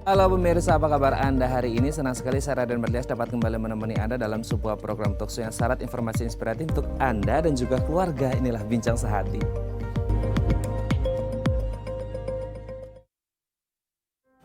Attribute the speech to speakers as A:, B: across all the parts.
A: Halo pemirsa, apa kabar Anda hari ini? Senang sekali saya Raden Berlias dapat kembali menemani Anda dalam sebuah program talkshow yang syarat informasi inspiratif untuk Anda dan juga keluarga. Inilah Bincang Sehati.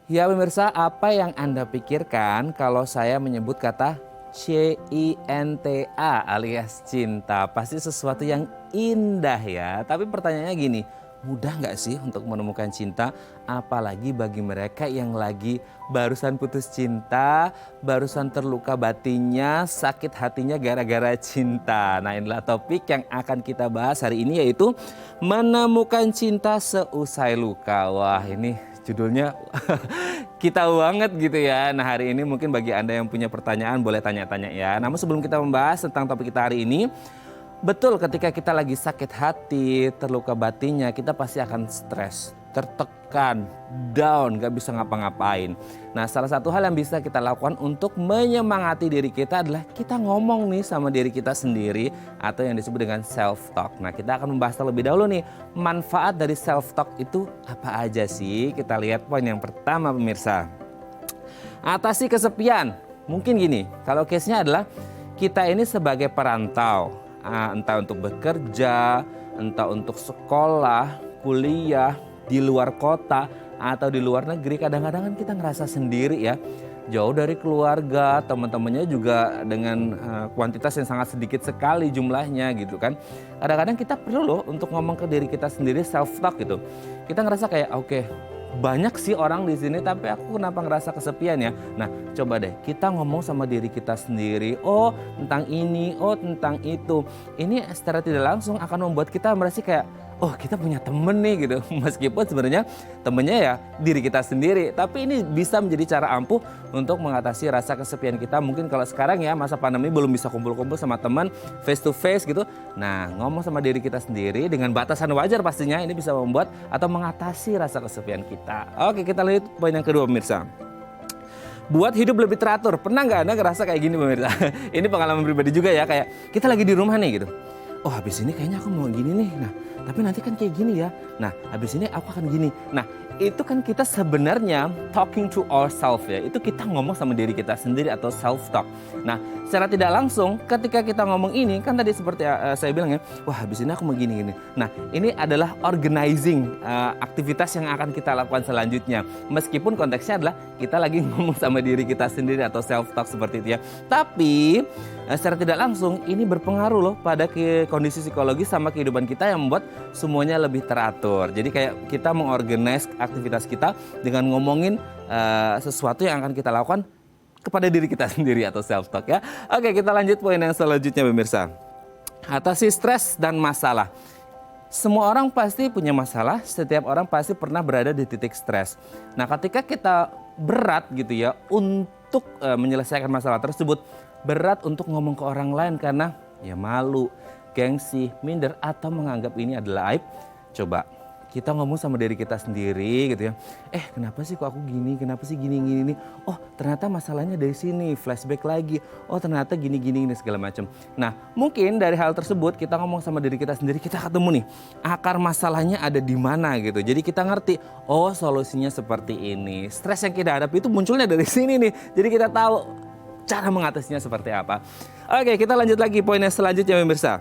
A: Ya pemirsa, apa yang Anda pikirkan kalau saya menyebut kata cinta alias cinta? Pasti sesuatu yang indah ya. Tapi pertanyaannya gini, mudah nggak sih untuk menemukan cinta? Apalagi bagi mereka yang lagi barusan putus cinta, barusan terluka batinnya, sakit hatinya gara-gara cinta. Nah inilah topik yang akan kita bahas hari ini, yaitu menemukan cinta seusai luka. Wah ini judulnya kita banget gitu ya. Nah hari ini mungkin bagi Anda yang punya pertanyaan boleh tanya-tanya ya. Namun sebelum kita membahas tentang topik kita hari ini, betul ketika kita lagi sakit hati, terluka batinnya, kita pasti akan stres, tertekan, down, gak bisa ngapa-ngapain. Nah salah satu hal yang bisa kita lakukan untuk menyemangati diri kita adalah kita ngomong nih sama diri kita sendiri atau yang disebut dengan self-talk. Nah kita akan membahas terlebih dahulu nih, manfaat dari self-talk itu apa aja sih? Kita lihat poin yang pertama pemirsa. Atasi kesepian. Mungkin gini, kalau case-nya adalah kita ini sebagai perantau, entah untuk bekerja, entah untuk sekolah, kuliah, di luar kota, atau di luar negeri, kadang-kadang kan kita ngerasa sendiri ya. Jauh dari keluarga, teman-temannya juga dengan kuantitas yang sangat sedikit sekali jumlahnya gitu kan. Kadang-kadang kita perlu loh untuk ngomong ke diri kita sendiri, self-talk gitu. Kita ngerasa kayak oke, banyak sih orang di sini tapi aku kenapa ngerasa kesepian ya. Nah coba deh kita ngomong sama diri kita sendiri. Oh tentang ini, oh tentang itu. Ini secara tidak langsung akan membuat kita merasa kayak oh kita punya temen nih gitu. Meskipun sebenarnya temennya ya diri kita sendiri. Tapi ini bisa menjadi cara ampuh untuk mengatasi rasa kesepian kita. Mungkin kalau sekarang ya masa pandemi belum bisa kumpul-kumpul sama teman face to face gitu. Nah ngomong sama diri kita sendiri dengan batasan wajar pastinya, ini bisa membuat atau mengatasi rasa kesepian kita. Oke kita lanjut poin yang kedua pemirsa. Buat hidup lebih teratur. Pernah nggak Anda ngerasa kayak gini pemirsa? Ini pengalaman pribadi juga ya, kayak kita lagi di rumah nih gitu. Oh habis ini kayaknya aku mau gini nih. Nah tapi nanti kan kayak gini ya. Nah habis ini aku akan gini. Nah itu kan kita sebenarnya talking to ourselves ya. Itu kita ngomong sama diri kita sendiri atau self-talk. Nah secara tidak langsung ketika kita ngomong ini kan tadi seperti saya bilang ya. Wah habis ini aku mau gini-gini. Nah ini adalah organizing aktivitas yang akan kita lakukan selanjutnya. Meskipun konteksnya adalah kita lagi ngomong sama diri kita sendiri atau self-talk seperti itu ya. Tapi secara tidak langsung ini berpengaruh loh pada kondisi psikologis sama kehidupan kita yang membuat semuanya lebih teratur. Jadi kayak kita mengorganize aktivitas kita dengan ngomongin sesuatu yang akan kita lakukan kepada diri kita sendiri atau self-talk ya. Oke kita lanjut poin yang selanjutnya pemirsa. Atasi stres dan masalah. Semua orang pasti punya masalah, setiap orang pasti pernah berada di titik stres. Nah ketika kita berat gitu ya untuk menyelesaikan masalah tersebut, berat untuk ngomong ke orang lain karena ya malu, gengsi, minder atau menganggap ini adalah aib. Coba kita ngomong sama diri kita sendiri gitu ya. Kenapa sih kok aku gini? Kenapa sih gini? Oh ternyata masalahnya dari sini, flashback lagi. Oh ternyata gini segala macam. Nah mungkin dari hal tersebut kita ngomong sama diri kita sendiri, kita ketemu nih akar masalahnya ada di mana gitu. Jadi kita ngerti, oh solusinya seperti ini. Stres yang kita hadapi itu munculnya dari sini nih. Jadi kita tahu cara mengatasinya seperti apa. Oke kita lanjut lagi poin yang selanjutnya pemirsa.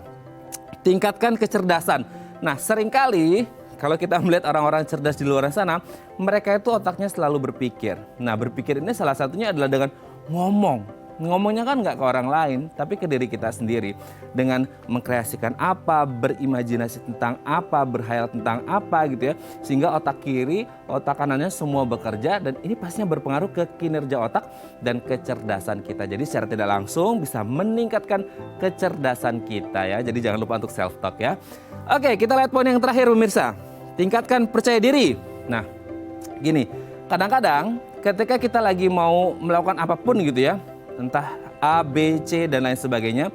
A: Tingkatkan kecerdasan. Nah seringkali kalau kita melihat orang-orang cerdas di luar sana, mereka itu otaknya selalu berpikir. Nah berpikir ini salah satunya adalah dengan ngomong. Ngomongnya kan nggak ke orang lain, tapi ke diri kita sendiri. Dengan mengkreasikan apa, berimajinasi tentang apa, berhayal tentang apa gitu ya. Sehingga otak kiri, otak kanannya semua bekerja dan ini pastinya berpengaruh ke kinerja otak dan kecerdasan kita. Jadi secara tidak langsung bisa meningkatkan kecerdasan kita ya. Jadi jangan lupa untuk self-talk ya. Oke kita lihat poin yang terakhir pemirsa. Tingkatkan percaya diri. Nah gini, kadang-kadang ketika kita lagi mau melakukan apapun gitu ya, entah A, B, C dan lain sebagainya,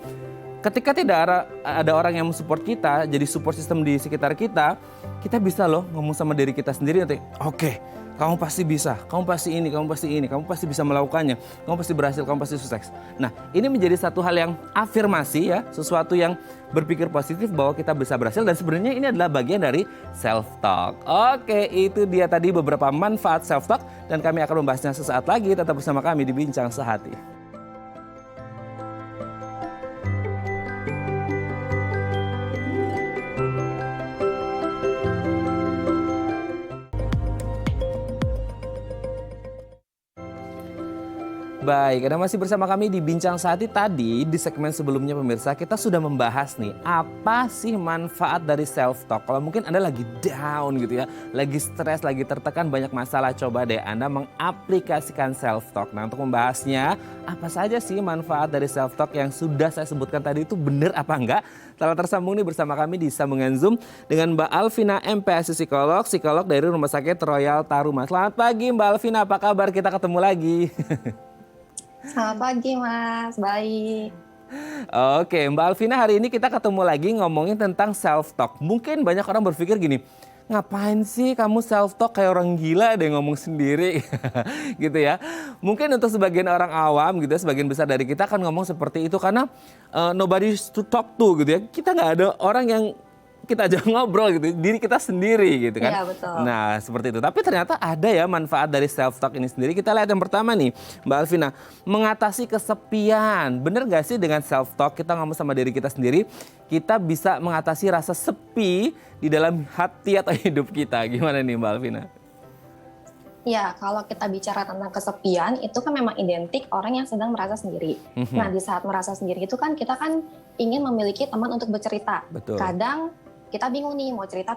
A: ketika tidak ada orang yang mensupport kita, jadi support system di sekitar kita, kita bisa loh ngomong sama diri kita sendiri nanti, oke, Kamu pasti bisa, kamu pasti ini, kamu pasti ini, kamu pasti bisa melakukannya, kamu pasti berhasil, kamu pasti sukses. Nah, ini menjadi satu hal yang afirmasi ya, sesuatu yang berpikir positif bahwa kita bisa berhasil dan sebenarnya ini adalah bagian dari self talk. Oke, itu dia tadi beberapa manfaat self talk dan kami akan membahasnya sesaat lagi. Tetap bersama kami di Bincang Sehati. Baik, Anda masih bersama kami di Bincang Sehati. Tadi di segmen sebelumnya pemirsa kita sudah membahas nih apa sih manfaat dari self talk. Kalau mungkin Anda lagi down gitu ya, lagi stres, lagi tertekan banyak masalah, coba deh Anda mengaplikasikan self talk. Nah, untuk membahasnya apa saja sih manfaat dari self talk yang sudah saya sebutkan tadi itu benar apa enggak? Telah tersambung nih bersama kami di sambungan Zoom dengan Mbak Alvina MPSI psikolog dari Rumah Sakit Royal Taruma. Selamat pagi Mbak Alvina, apa kabar? Kita ketemu lagi.
B: Selamat pagi Mas, baik.
A: Oke, Mbak Alvina, hari ini kita ketemu lagi ngomongin tentang self talk. Mungkin banyak orang berpikir gini, ngapain sih kamu self talk kayak orang gila deh ngomong sendiri gitu ya. Mungkin untuk sebagian orang awam gitu ya, sebagian besar dari kita kan ngomong seperti itu karena nobody to talk to gitu ya. Kita nggak ada orang yang kita ajak ngobrol gitu, diri kita sendiri gitu kan.
B: Iya, betul.
A: Nah seperti itu, tapi ternyata ada ya manfaat dari self talk ini sendiri. Kita lihat yang pertama nih Mbak Alvina, mengatasi kesepian. Bener gak sih dengan self talk kita ngomong sama diri kita sendiri, kita bisa mengatasi rasa sepi di dalam hati atau hidup kita. Gimana nih Mbak Alvina?
B: Ya, kalau kita bicara tentang kesepian, itu kan memang identik orang yang sedang merasa sendiri. Nah, di saat merasa sendiri itu kan kita kan ingin memiliki teman untuk bercerita.
A: Betul.
B: Kadang kita bingung nih mau cerita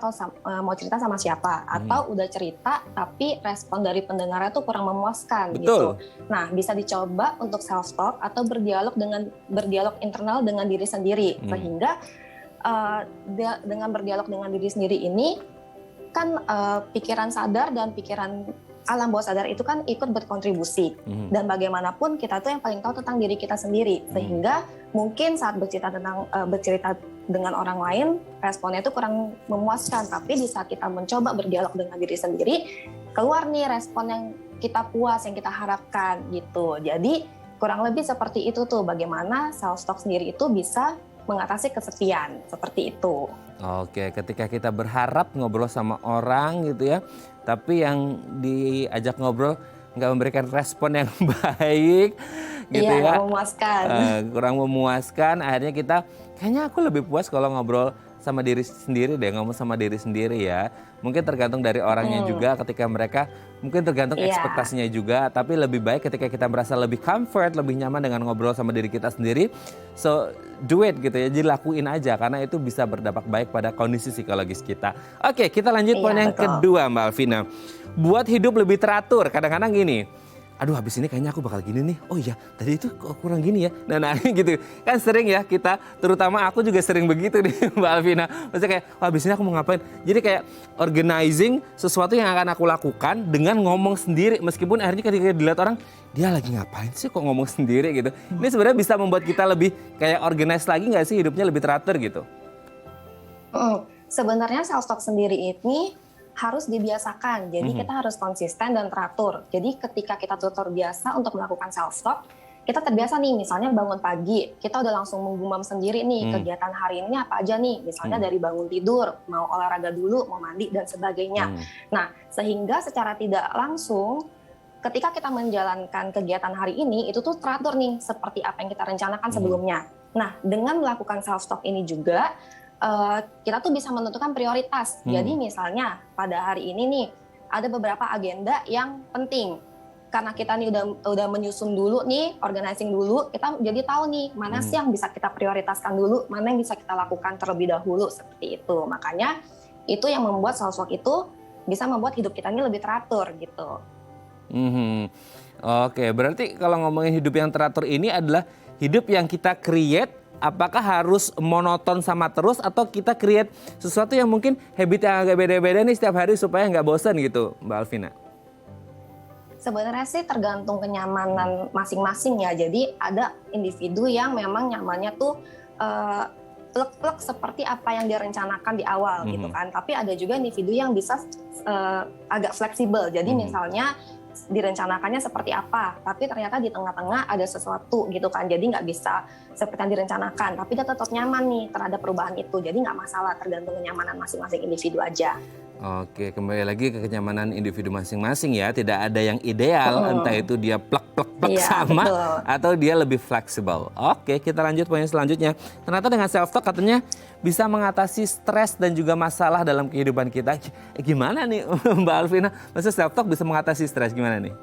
B: sama siapa, atau udah cerita tapi respon dari pendengarnya tuh kurang memuaskan.
A: Betul.
B: Gitu. Nah, bisa dicoba untuk self talk atau berdialog internal dengan diri sendiri, sehingga dengan berdialog dengan diri sendiri ini kan pikiran sadar dan pikiran alam bawah sadar itu kan ikut berkontribusi. Dan bagaimanapun kita tuh yang paling tahu tentang diri kita sendiri, sehingga mungkin saat bercerita dengan orang lain responnya itu kurang memuaskan, tapi di saat kita mencoba berdialog dengan diri sendiri keluar nih respon yang kita puas, yang kita harapkan gitu. Jadi kurang lebih seperti itu tuh bagaimana self talk sendiri itu bisa mengatasi kesepian, seperti itu.
A: Oke, ketika kita berharap ngobrol sama orang gitu ya, tapi yang diajak ngobrol nggak memberikan respon yang baik gitu ya,
B: memuaskan.
A: Kurang memuaskan, akhirnya kita kayaknya aku lebih puas kalau ngobrol sama diri sendiri deh, ngomong sama diri sendiri ya. Mungkin tergantung dari orangnya juga, ketika mereka mungkin tergantung ekspektasinya juga, tapi lebih baik ketika kita merasa lebih comfort, lebih nyaman dengan ngobrol sama diri kita sendiri. So do it gitu ya, jadi lakuin aja karena itu bisa berdampak baik pada kondisi psikologis kita. Oke, kita lanjut poin yang kedua Mbak Alvina. Buat hidup lebih teratur, kadang-kadang gini, aduh habis ini kayaknya aku bakal gini nih, oh iya tadi itu kok kurang gini ya, nah gitu kan sering ya kita, terutama aku juga sering begitu nih Mbak Alvina, maksudnya kayak oh, habis ini aku mau ngapain, jadi kayak organizing sesuatu yang akan aku lakukan dengan ngomong sendiri, meskipun akhirnya ketika dilihat orang, dia lagi ngapain sih kok ngomong sendiri gitu. Ini sebenarnya bisa membuat kita lebih kayak organize lagi nggak sih, hidupnya lebih teratur gitu?
B: Sebenarnya self talk sendiri ini harus dibiasakan, jadi kita harus konsisten dan teratur. Jadi ketika kita tuh terbiasa untuk melakukan self talk, kita terbiasa nih, misalnya bangun pagi, kita udah langsung menggumam sendiri nih kegiatan hari ini apa aja nih, misalnya dari bangun tidur, mau olahraga dulu, mau mandi dan sebagainya. Nah, sehingga secara tidak langsung ketika kita menjalankan kegiatan hari ini itu tuh teratur nih seperti apa yang kita rencanakan sebelumnya. Nah, dengan melakukan self talk ini juga kita tuh bisa menentukan prioritas. Jadi misalnya pada hari ini nih ada beberapa agenda yang penting. Karena kita nih udah menyusun dulu nih, organizing dulu, kita jadi tahu nih mana sih yang bisa kita prioritaskan dulu, mana yang bisa kita lakukan terlebih dahulu, seperti itu. Makanya itu yang membuat self talk itu bisa membuat hidup kita ini lebih teratur gitu.
A: Oke, berarti kalau ngomongin hidup yang teratur ini adalah hidup yang kita create. Apakah harus monoton sama terus atau kita create sesuatu yang mungkin habit yang agak beda-beda nih setiap hari supaya nggak bosan gitu Mbak Alvina?
B: Sebenarnya sih tergantung kenyamanan masing-masing ya. Jadi ada individu yang memang nyamannya tuh plek-plek seperti apa yang direncanakan di awal gitu kan. Tapi ada juga individu yang bisa agak fleksibel. Jadi misalnya direncanakannya seperti apa, tapi ternyata di tengah-tengah ada sesuatu gitu kan, jadi nggak bisa seperti yang direncanakan, tapi dia tetap nyaman nih terhadap perubahan itu, jadi nggak masalah, tergantung kenyamanan masing-masing individu aja.
A: Oke, kembali lagi ke kenyamanan individu masing-masing ya. Tidak ada yang ideal, entah itu dia plek-plek
B: Iya,
A: sama
B: betul.
A: atau dia lebih fleksibel. Oke, kita lanjut poin selanjutnya. Ternyata dengan self-talk katanya bisa mengatasi stres dan juga masalah dalam kehidupan kita. Gimana nih Mbak Alvina? Maksudnya self-talk bisa mengatasi stres gimana nih?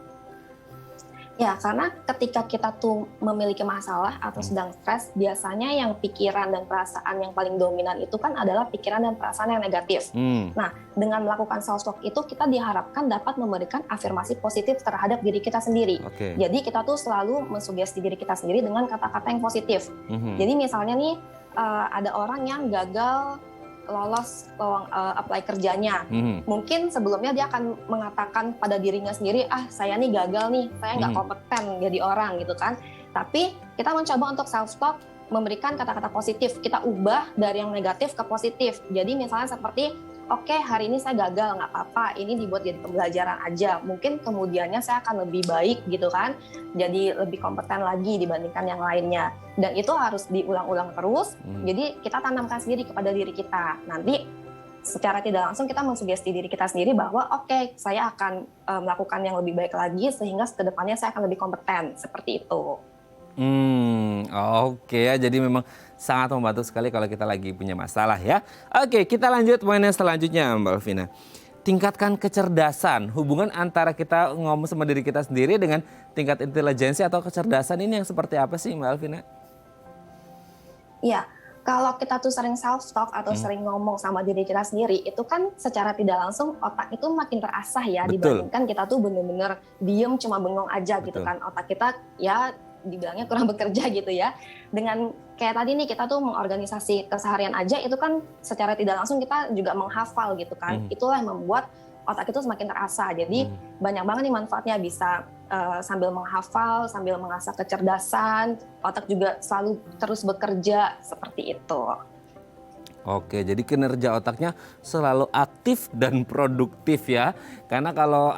B: Ya, karena ketika kita tuh memiliki masalah atau sedang stres, biasanya yang pikiran dan perasaan yang paling dominan itu kan adalah pikiran dan perasaan yang negatif. Nah, dengan melakukan self-talk itu kita diharapkan dapat memberikan afirmasi positif terhadap diri kita sendiri. Jadi kita tuh selalu mensugesti diri kita sendiri dengan kata-kata yang positif. Jadi misalnya nih, ada orang yang gagal lolos apply kerjanya. Mungkin sebelumnya dia akan mengatakan pada dirinya sendiri, saya nih gagal nih, saya nggak kompeten jadi orang gitu kan. Tapi kita mencoba untuk self-talk, memberikan kata-kata positif. Kita ubah dari yang negatif ke positif. Jadi misalnya seperti, oke, hari ini saya gagal, nggak apa-apa, ini dibuat jadi pembelajaran aja. Mungkin kemudiannya saya akan lebih baik gitu kan, jadi lebih kompeten lagi dibandingkan yang lainnya. Dan itu harus diulang-ulang terus, jadi kita tanamkan sendiri kepada diri kita. Nanti secara tidak langsung kita mensugesti diri kita sendiri bahwa oke, saya akan melakukan yang lebih baik lagi, sehingga kedepannya saya akan lebih kompeten, seperti itu.
A: Oke ya, jadi memang sangat membantu sekali kalau kita lagi punya masalah ya. Oke, kita lanjut poin yang selanjutnya Mbak Alvina. Tingkatkan kecerdasan, hubungan antara kita ngomong sama diri kita sendiri dengan tingkat intelijensi atau kecerdasan ini yang seperti apa sih Mbak Alvina?
B: Iya, kalau kita tuh sering self-talk atau sering ngomong sama diri kita sendiri, itu kan secara tidak langsung otak itu makin terasah ya, dibandingkan kita tuh bener-bener diem cuma bengong aja gitu kan. Otak kita ya dibilangnya kurang bekerja gitu ya. Dengan kayak tadi nih kita tuh mengorganisasi keseharian aja itu kan secara tidak langsung kita juga menghafal gitu kan. Itulah yang membuat otak itu semakin terasa. Jadi banyak banget nih manfaatnya, bisa sambil menghafal, sambil mengasah kecerdasan, otak juga selalu terus bekerja seperti itu.
A: Oke, jadi kinerja otaknya selalu aktif dan produktif ya. Karena kalau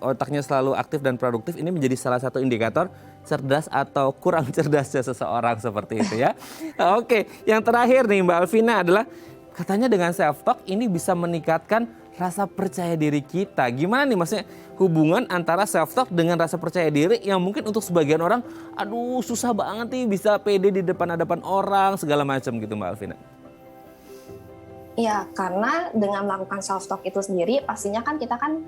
A: otaknya selalu aktif dan produktif, ini menjadi salah satu indikator cerdas atau kurang cerdasnya seseorang seperti itu ya. Oke, yang terakhir nih Mbak Alvina adalah katanya dengan self-talk ini bisa meningkatkan rasa percaya diri kita. Gimana nih maksudnya hubungan antara self-talk dengan rasa percaya diri yang mungkin untuk sebagian orang, aduh susah banget nih bisa pede di depan-hadapan orang segala macam gitu Mbak Alvina.
B: Iya, karena dengan melakukan self-talk itu sendiri, pastinya kan kita kan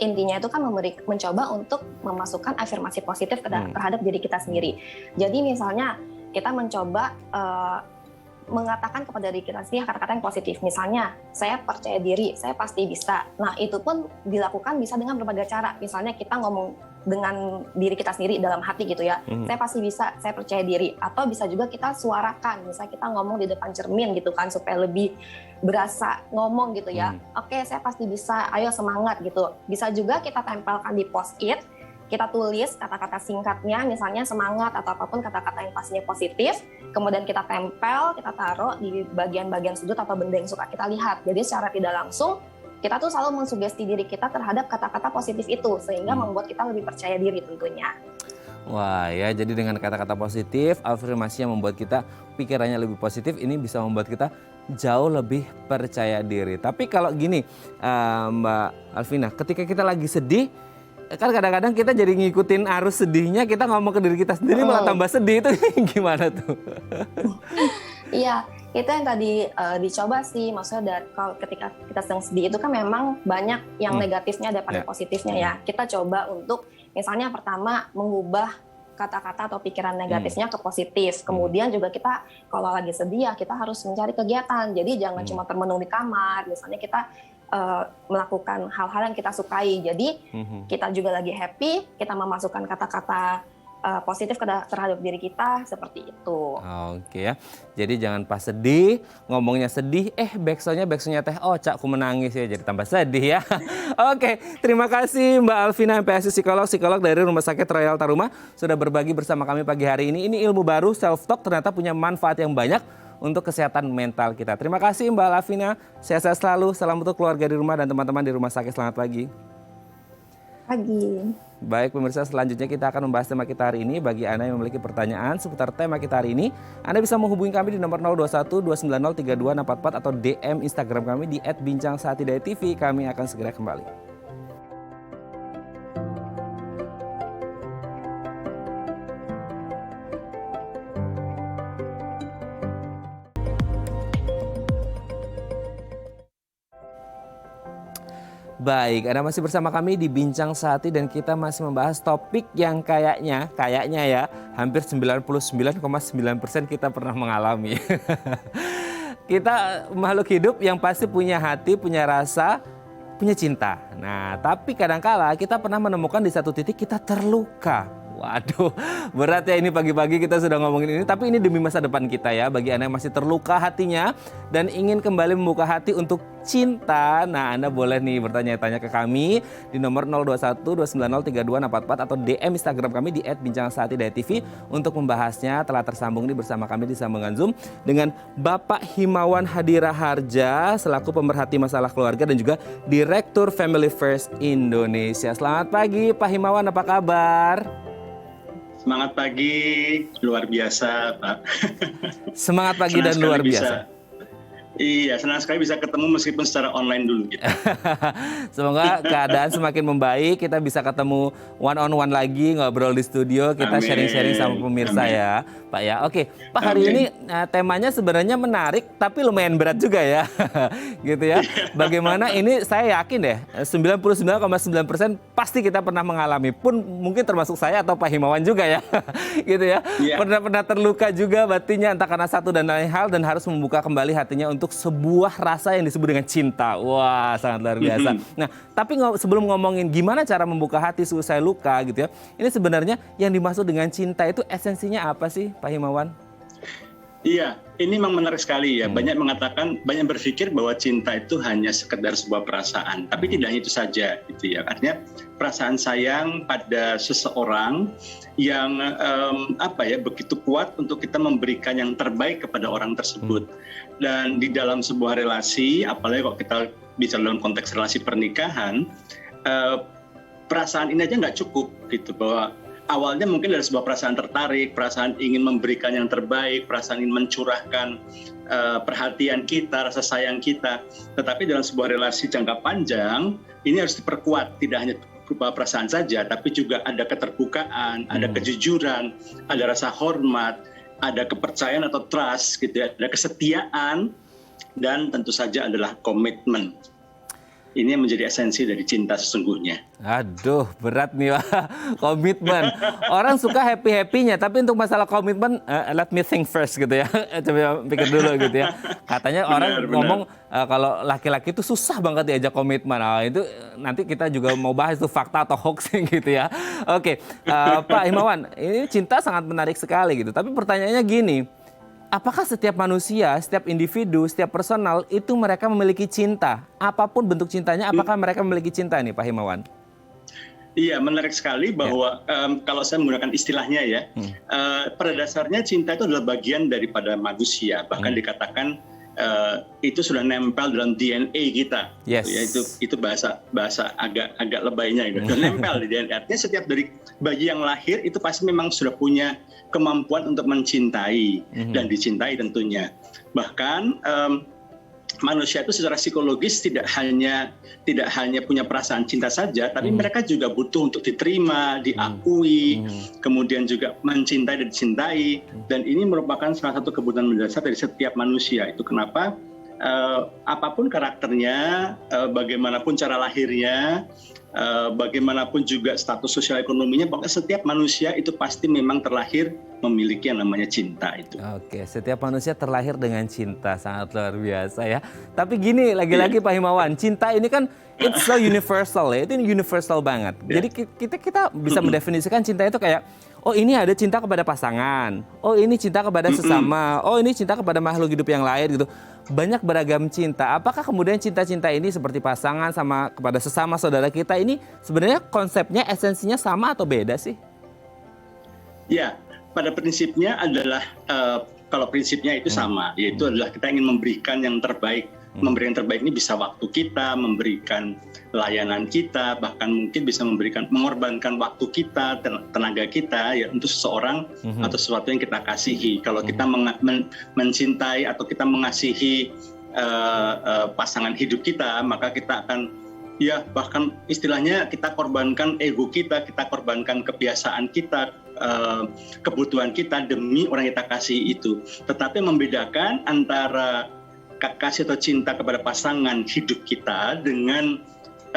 B: intinya itu kan mencoba untuk memasukkan afirmasi positif terhadap diri kita sendiri. Jadi misalnya kita mencoba mengatakan kepada diri kita sendiri kata-kata yang positif. Misalnya, saya percaya diri, saya pasti bisa. Nah, itu pun dilakukan bisa dengan berbagai cara. Misalnya kita ngomong dengan diri kita sendiri dalam hati gitu ya. Saya pasti bisa, saya percaya diri. Atau bisa juga kita suarakan. Misalnya kita ngomong di depan cermin gitu kan, supaya lebih berasa ngomong gitu ya. Oke, saya pasti bisa, ayo semangat gitu. Bisa juga kita tempelkan di post-it. Kita tulis kata-kata singkatnya, misalnya semangat atau apapun kata-kata yang pastinya positif, kemudian kita tempel, kita taruh di bagian-bagian sudut atau benda yang suka kita lihat. Jadi secara tidak langsung, kita tuh selalu mensugesti diri kita terhadap kata-kata positif itu, sehingga membuat kita lebih percaya diri tentunya.
A: Wah ya, jadi dengan kata-kata positif, afirmasi yang membuat kita pikirannya lebih positif, ini bisa membuat kita jauh lebih percaya diri. Tapi kalau gini Mbak Alvina, ketika kita lagi sedih, kan kadang-kadang kita jadi ngikutin arus sedihnya, kita ngomong ke diri kita sendiri malah tambah sedih, itu gimana tuh?
B: Iya, itu yang tadi dicoba sih, maksudnya kalau ketika kita sedang sedih itu kan memang banyak yang negatifnya daripada positifnya ya. Kita coba untuk misalnya pertama mengubah kata-kata atau pikiran negatifnya ke positif. Kemudian juga kita kalau lagi sedih ya kita harus mencari kegiatan. Jadi jangan cuma termenung di kamar. Misalnya kita melakukan hal-hal yang kita sukai. Jadi kita juga lagi happy, kita memasukkan kata-kata positif terhadap diri kita seperti itu.
A: Oke ya. Jadi jangan pas sedih, ngomongnya sedih, backsoundnya teh Ocha, aku menangis ya, jadi tambah sedih ya. Oke, terima kasih Mbak Alvina MPSI psikolog dari Rumah Sakit Royal Taruma sudah berbagi bersama kami pagi hari ini. Ini ilmu baru self-talk ternyata punya manfaat yang banyak untuk kesehatan mental kita. Terima kasih Mbak Lavina, sehat-sehat selalu, salam untuk keluarga di rumah dan teman-teman di rumah sakit. Selamat pagi.
B: Pagi.
A: Baik pemirsa, selanjutnya kita akan membahas tema kita hari ini. Bagi Anda yang memiliki pertanyaan seputar tema kita hari ini, Anda bisa menghubungi kami di nomor 021 290 3244 atau DM Instagram kami di @bincangsaatidayatv. Kami akan segera kembali. Baik, Anda masih bersama kami di Bincang Saati dan kita masih membahas topik yang kayaknya ya hampir 99,9% kita pernah mengalami. Kita makhluk hidup yang pasti punya hati, punya rasa, punya cinta. Nah, tapi kadangkala kita pernah menemukan di satu titik kita terluka. Waduh, berat ya ini pagi-pagi kita sudah ngomongin ini, tapi ini demi masa depan kita ya. Bagi Anda yang masih terluka hatinya dan ingin kembali membuka hati untuk cinta, nah Anda boleh nih bertanya-tanya ke kami di nomor 021 290 3244 atau DM Instagram kami di @bincangsaatidayatv untuk membahasnya. Telah tersambung nih bersama kami di sambungan Zoom dengan Bapak Himawan Hadira Harja selaku pemerhati masalah keluarga dan juga Direktur Family First Indonesia. Selamat pagi Pak Himawan, apa kabar?
C: Semangat pagi, luar biasa Pak.
A: Semangat pagi dan luar biasa.
C: Iya, senang sekali bisa ketemu meskipun secara online dulu gitu.
A: Semoga keadaan semakin membaik, kita bisa ketemu one on one lagi, ngobrol di studio, kita sharing-sharing sama pemirsa. Amin. Ya Pak ya. Oke, Pak, hari ini temanya sebenarnya menarik tapi lumayan berat juga ya. Gitu ya. Bagaimana ini saya yakin deh 99,9% pasti kita pernah mengalami, pun mungkin termasuk saya atau Pak Himawan juga ya. Gitu ya. Pernah terluka juga batinnya entah karena satu dan lain hal dan harus membuka kembali hatinya untuk sebuah rasa yang disebut dengan cinta. Wah, sangat luar biasa. Nah, tapi sebelum ngomongin gimana cara membuka hati seusai luka gitu ya, ini sebenarnya yang dimaksud dengan cinta itu esensinya apa sih, Pak Himawan?
C: Iya, ini memang menarik sekali ya. Banyak berpikir bahwa cinta itu hanya sekedar sebuah perasaan, tapi tidak hanya itu saja gitu ya. Artinya perasaan sayang pada seseorang yang begitu kuat untuk kita memberikan yang terbaik kepada orang tersebut. Dan di dalam sebuah relasi, apalagi kalau kita bicara dalam konteks relasi pernikahan, perasaan ini aja nggak cukup gitu, bahwa awalnya mungkin dari sebuah perasaan tertarik, perasaan ingin memberikan yang terbaik, perasaan ingin mencurahkan perhatian kita, rasa sayang kita. Tetapi dalam sebuah relasi jangka panjang, ini harus diperkuat, tidak hanya berupa perasaan saja, tapi juga ada keterbukaan, ada kejujuran, ada rasa hormat, ada kepercayaan atau trust, gitu ya, ada kesetiaan, dan tentu saja adalah komitmen. Ini yang menjadi esensi dari cinta sesungguhnya.
A: Aduh, berat nih Pak. Komitmen. Orang suka happy-happynya, tapi untuk masalah komitmen, let me think first gitu ya. Coba pikir dulu gitu ya. Katanya orang ngomong kalau laki-laki itu susah banget diajak komitmen. Nah, itu nanti kita juga mau bahas itu fakta atau hoax gitu ya. Oke, Pak Himawan, ini cinta sangat menarik sekali gitu. Tapi pertanyaannya gini, apakah setiap manusia, setiap individu, setiap personal itu mereka memiliki cinta? Apapun bentuk cintanya, apakah mereka memiliki cinta nih Pak Himawan?
C: Iya, menarik sekali bahwa kalau saya menggunakan istilahnya ya, pada dasarnya cinta itu adalah bagian daripada manusia. Bahkan dikatakan itu sudah nempel dalam DNA kita.
A: Yes.
C: Ya, itu bahasa agak lebaynya itu. Sudah nempel di DNA. Artinya setiap dari bayi yang lahir itu pasti memang sudah punya kemampuan untuk mencintai dan dicintai tentunya. Bahkan manusia itu secara psikologis tidak hanya punya perasaan cinta saja, tapi mereka juga butuh untuk diterima, diakui, kemudian juga mencintai dan dicintai. Dan ini merupakan salah satu kebutuhan mendasar dari setiap manusia. Itu kenapa apapun karakternya, bagaimanapun cara lahirnya, bagaimanapun juga status sosial ekonominya, pokoknya setiap manusia itu pasti memang terlahir memiliki yang namanya cinta itu.
A: Oke, setiap manusia terlahir dengan cinta, sangat luar biasa ya. Tapi gini, lagi-lagi Pak Himawan, cinta ini kan it's so universal ya, itu universal banget. Jadi kita bisa mendefinisikan cinta itu kayak, oh ini ada cinta kepada pasangan, oh ini cinta kepada sesama, oh ini cinta kepada makhluk hidup yang lain gitu. Banyak beragam cinta. Apakah kemudian cinta-cinta ini seperti pasangan sama kepada sesama saudara kita ini sebenarnya konsepnya, esensinya sama atau beda sih?
C: Ya, pada prinsipnya adalah kalau prinsipnya itu sama, yaitu adalah kita ingin memberikan yang terbaik. Memberikan yang terbaik ini bisa waktu kita, memberikan layanan kita, bahkan mungkin bisa mengorbankan waktu kita, tenaga kita ya untuk seseorang atau sesuatu yang kita kasihi. Kalau kita mencintai atau kita mengasihi pasangan hidup kita, maka kita akan ya bahkan istilahnya kita korbankan ego kita korbankan kebiasaan kita, kebutuhan kita demi orang yang kita kasih itu. Tetapi membedakan antara kasih atau cinta kepada pasangan hidup kita dengan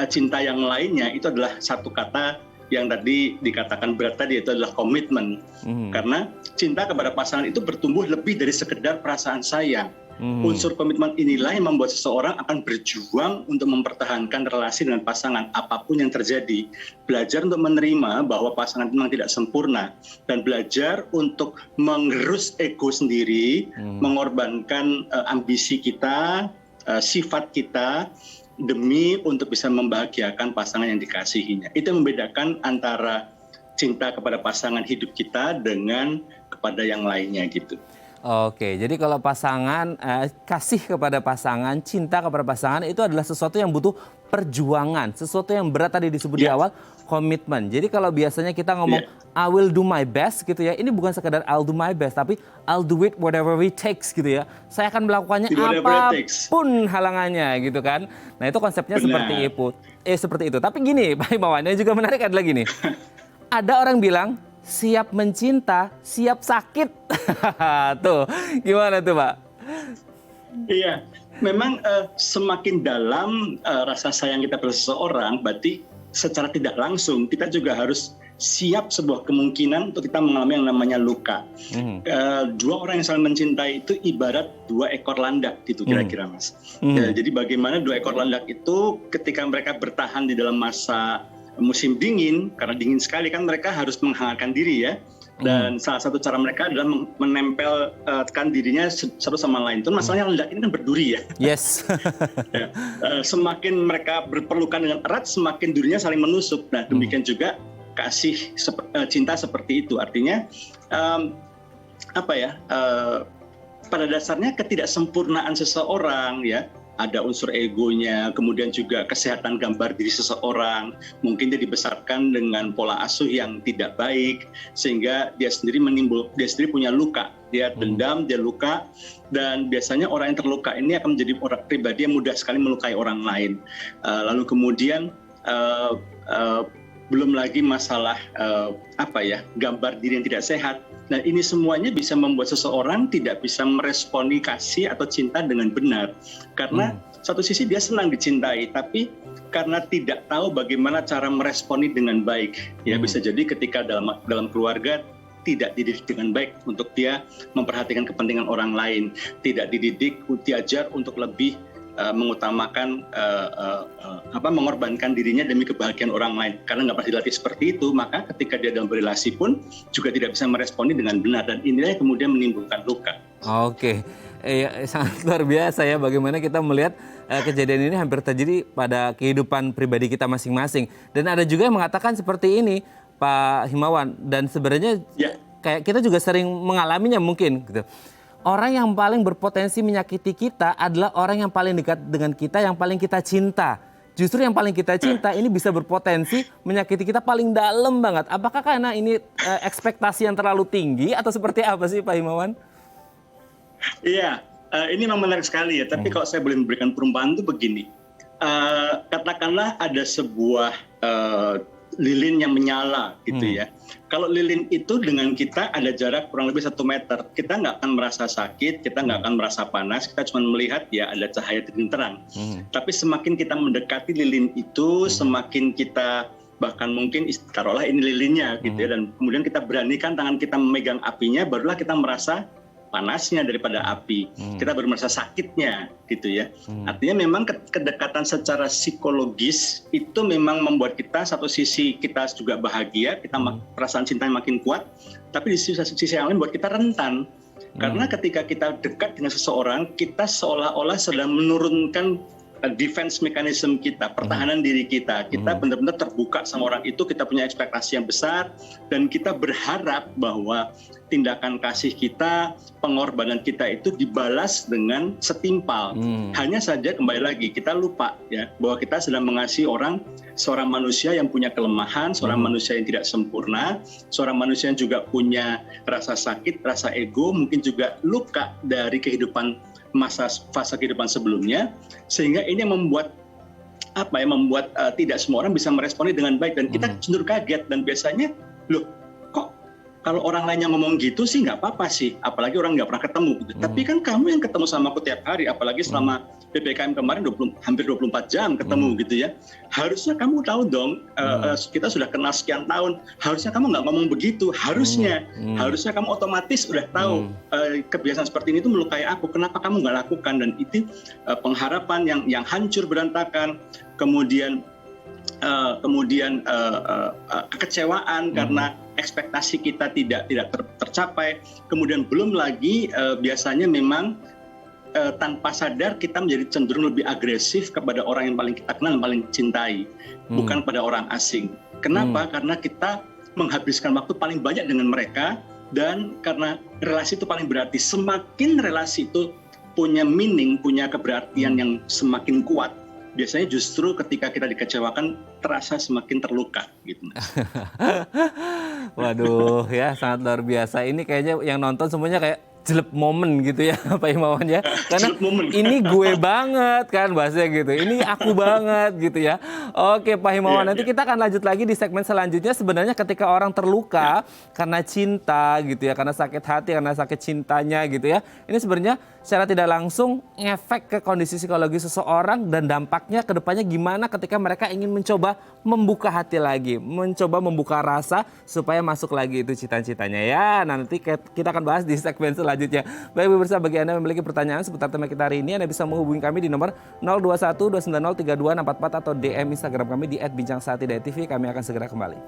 C: cinta yang lainnya itu adalah satu kata yang tadi dikatakan berat tadi, itu adalah komitmen. Karena cinta kepada pasangan itu bertumbuh lebih dari sekedar perasaan sayang. Unsur komitmen inilah yang membuat seseorang akan berjuang untuk mempertahankan relasi dengan pasangan apapun yang terjadi. Belajar untuk menerima bahwa pasangan memang tidak sempurna dan belajar untuk mengerus ego sendiri, mengorbankan ambisi kita, sifat kita demi untuk bisa membahagiakan pasangan yang dikasihinya. Itu yang membedakan antara cinta kepada pasangan hidup kita dengan kepada yang lainnya gitu.
A: Oke, jadi kalau pasangan, kasih kepada pasangan, cinta kepada pasangan itu adalah sesuatu yang butuh perjuangan. Sesuatu yang berat tadi disebut di awal, komitmen. Jadi kalau biasanya kita ngomong, I will do my best gitu ya. Ini bukan sekedar I'll do my best, tapi I'll do it whatever it takes gitu ya. Saya akan melakukannya apapun halangannya gitu kan. Nah itu konsepnya seperti itu. Tapi gini Pak Himawan, yang juga menarik adalah gini. Ada orang bilang, siap mencinta, siap sakit. Tuh, gimana tuh Pak?
C: Iya, memang semakin dalam rasa sayang kita pada seseorang, berarti secara tidak langsung kita juga harus siap sebuah kemungkinan untuk kita mengalami yang namanya luka. Dua orang yang saling mencintai itu ibarat dua ekor landak gitu kira-kira Mas. Jadi bagaimana dua ekor landak itu ketika mereka bertahan di dalam masa musim dingin, karena dingin sekali kan mereka harus menghangatkan diri ya. Dan salah satu cara mereka adalah menempelkan dirinya satu sama lain. Itu masalahnya landak ini kan berduri ya.
A: Yes.
C: Semakin mereka berpelukan dengan erat, semakin durinya saling menusuk. Nah demikian juga kasih cinta seperti itu. Artinya pada dasarnya ketidaksempurnaan seseorang ya. Ada unsur egonya, kemudian juga kesehatan gambar diri seseorang. Mungkin dia dibesarkan dengan pola asuh yang tidak baik, sehingga dia sendiri punya luka. Dia dendam, dia luka, dan biasanya orang yang terluka ini akan menjadi orang pribadi yang mudah sekali melukai orang lain. Lalu kemudian belum lagi masalah gambar diri yang tidak sehat. Nah ini semuanya bisa membuat seseorang tidak bisa meresponi kasih atau cinta dengan benar. Karena satu sisi dia senang dicintai, tapi karena tidak tahu bagaimana cara meresponi dengan baik. Ya bisa jadi ketika dalam keluarga tidak dididik dengan baik untuk dia memperhatikan kepentingan orang lain. Tidak dididik, diajar untuk lebih mengutamakan mengorbankan dirinya demi kebahagiaan orang lain. Karena nggak pernah dilatih seperti itu, maka ketika dia dalam berelasi pun juga tidak bisa meresponi dengan benar, dan inilah yang kemudian menimbulkan luka.
A: Oke, sangat luar biasa ya bagaimana kita melihat kejadian ini hampir terjadi pada kehidupan pribadi kita masing-masing. Dan ada juga yang mengatakan seperti ini Pak Himawan, dan sebenarnya kayak kita juga sering mengalaminya mungkin gitu. Orang yang paling berpotensi menyakiti kita adalah orang yang paling dekat dengan kita, yang paling kita cinta. Justru yang paling kita cinta ini bisa berpotensi menyakiti kita paling dalam banget. Apakah karena ini ekspektasi yang terlalu tinggi atau seperti apa sih Pak Himawan?
C: Iya, ini memang menarik sekali ya. Tapi kalau saya boleh memberikan perumpamaan itu begini. Katakanlah ada sebuah lilin yang menyala gitu ya. Kalau lilin itu dengan kita ada jarak kurang lebih 1 meter, kita nggak akan merasa sakit, kita nggak akan merasa panas, kita cuma melihat ya ada cahaya terang. Tapi semakin kita mendekati lilin itu, semakin kita bahkan mungkin taruhlah ini lilinnya gitu ya, dan kemudian kita beranikan tangan kita memegang apinya, barulah kita merasa panasnya daripada api, kita baru merasa sakitnya gitu ya. Artinya memang kedekatan secara psikologis itu memang membuat kita satu sisi kita juga bahagia, kita perasaan cinta yang makin kuat, tapi di sisi yang lain buat kita rentan. Karena ketika kita dekat dengan seseorang, kita seolah-olah sedang menurunkan defense mechanism kita, pertahanan diri kita. Kita benar-benar terbuka sama orang itu, kita punya ekspektasi yang besar, dan kita berharap bahwa tindakan kasih kita, pengorbanan kita itu dibalas dengan setimpal. Hanya saja kembali lagi, kita lupa ya bahwa kita sedang mengasihi seorang manusia yang punya kelemahan, seorang manusia yang tidak sempurna, seorang manusia yang juga punya rasa sakit, rasa ego, mungkin juga luka dari kehidupan fase kehidupan sebelumnya, sehingga ini yang membuat tidak semua orang bisa meresponnya dengan baik, dan kita cenderung kaget. Dan biasanya, loh kok kalau orang lain yang ngomong gitu sih nggak apa-apa sih, apalagi orang nggak pernah ketemu gitu. Tapi kan kamu yang ketemu sama aku tiap hari, apalagi selama PPKM kemarin hampir 24 jam ketemu gitu ya. Harusnya kamu tahu dong, kita sudah kenal sekian tahun, harusnya kamu nggak ngomong begitu, harusnya kamu otomatis udah tahu kebiasaan seperti ini itu melukai aku, kenapa kamu nggak lakukan. Dan itu pengharapan yang hancur berantakan, kemudian kekecewaan karena ekspektasi kita tidak tercapai, kemudian belum lagi biasanya memang tanpa sadar kita menjadi cenderung lebih agresif kepada orang yang paling kita kenal, yang paling cintai, bukan pada orang asing. Kenapa? Karena kita menghabiskan waktu paling banyak dengan mereka, dan karena relasi itu paling berarti. Semakin relasi itu punya meaning, punya keberartian yang semakin kuat, biasanya justru ketika kita dikecewakan terasa semakin terluka gitu.
A: Waduh ya, sangat luar biasa. Ini kayaknya yang nonton semuanya kayak jelek momen gitu ya Pak Himawan ya, karena ini gue banget kan bahasanya gitu, ini aku banget gitu ya. Oke Pak Himawan, nanti kita akan lanjut lagi di segmen selanjutnya. Sebenarnya ketika orang terluka karena cinta gitu ya, karena sakit hati, karena sakit cintanya gitu ya, ini sebenarnya secara tidak langsung ngefek ke kondisi psikologi seseorang, dan dampaknya ke depannya gimana ketika mereka ingin mencoba membuka hati lagi, mencoba membuka rasa supaya masuk lagi itu cita-citanya ya. Nanti kita akan bahas di segmen selanjutnya. Baik pemirsa, bagi Anda yang memiliki pertanyaan seputar tema kita hari ini, Anda bisa menghubungi kami di nomor 021 290 32 atau DM Instagram kami di @bincangsaati.tv. Kami akan segera kembali.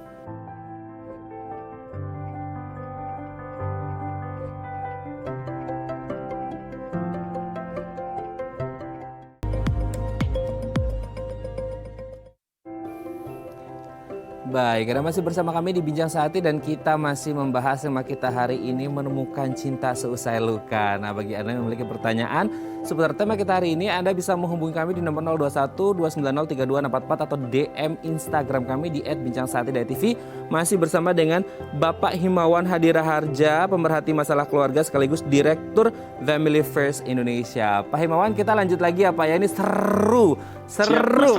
A: Baik, Anda masih bersama kami di Bincang Saati, dan kita masih membahas tema kita hari ini, menemukan cinta seusai luka. Nah, bagi Anda yang memiliki pertanyaan seputar tema kita hari ini, Anda bisa menghubungi kami di nomor 021 290 32 atau DM Instagram kami di @bincangsaati.tv. Masih bersama dengan Bapak Himawan Hadiraharja, pemerhati masalah keluarga sekaligus Direktur Family First Indonesia. Pak Himawan, kita lanjut lagi ya Pak ya, ini seru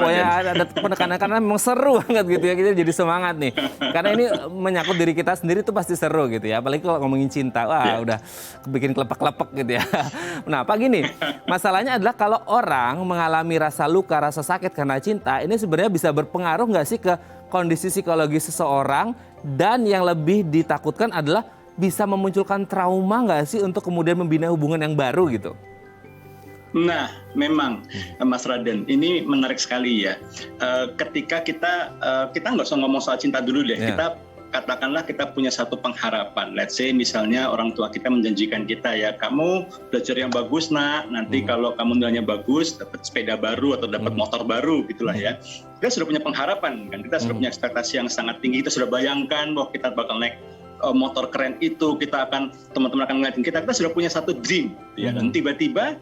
A: ya, ada penekanan karena memang seru banget gitu ya, kita jadi semangat nih karena ini menyangkut diri kita sendiri tuh pasti seru gitu ya, apalagi kalau ngomongin cinta, wah udah bikin kelepek-kelepek gitu ya. Nah Pak, gini, masalahnya adalah kalau orang mengalami rasa luka, rasa sakit karena cinta, ini sebenarnya bisa berpengaruh nggak sih ke kondisi psikologi seseorang, dan yang lebih ditakutkan adalah bisa memunculkan trauma nggak sih untuk kemudian membina hubungan yang baru gitu?
C: Nah, memang Mas Raden, ini menarik sekali ya. Ketika kita nggak usah ngomong soal cinta dulu deh. Kita katakanlah kita punya satu pengharapan. Let's say misalnya orang tua kita menjanjikan kita ya, kamu belajar yang bagus nak, nanti kalau kamu nilainya bagus dapat sepeda baru atau dapat motor baru gitulah ya. Kita sudah punya pengharapan kan, kita sudah punya ekspektasi yang sangat tinggi, kita sudah bayangkan bahwa kita bakal naik motor keren itu, teman-teman akan ngeliatin kita sudah punya satu dream ya. Dan tiba-tiba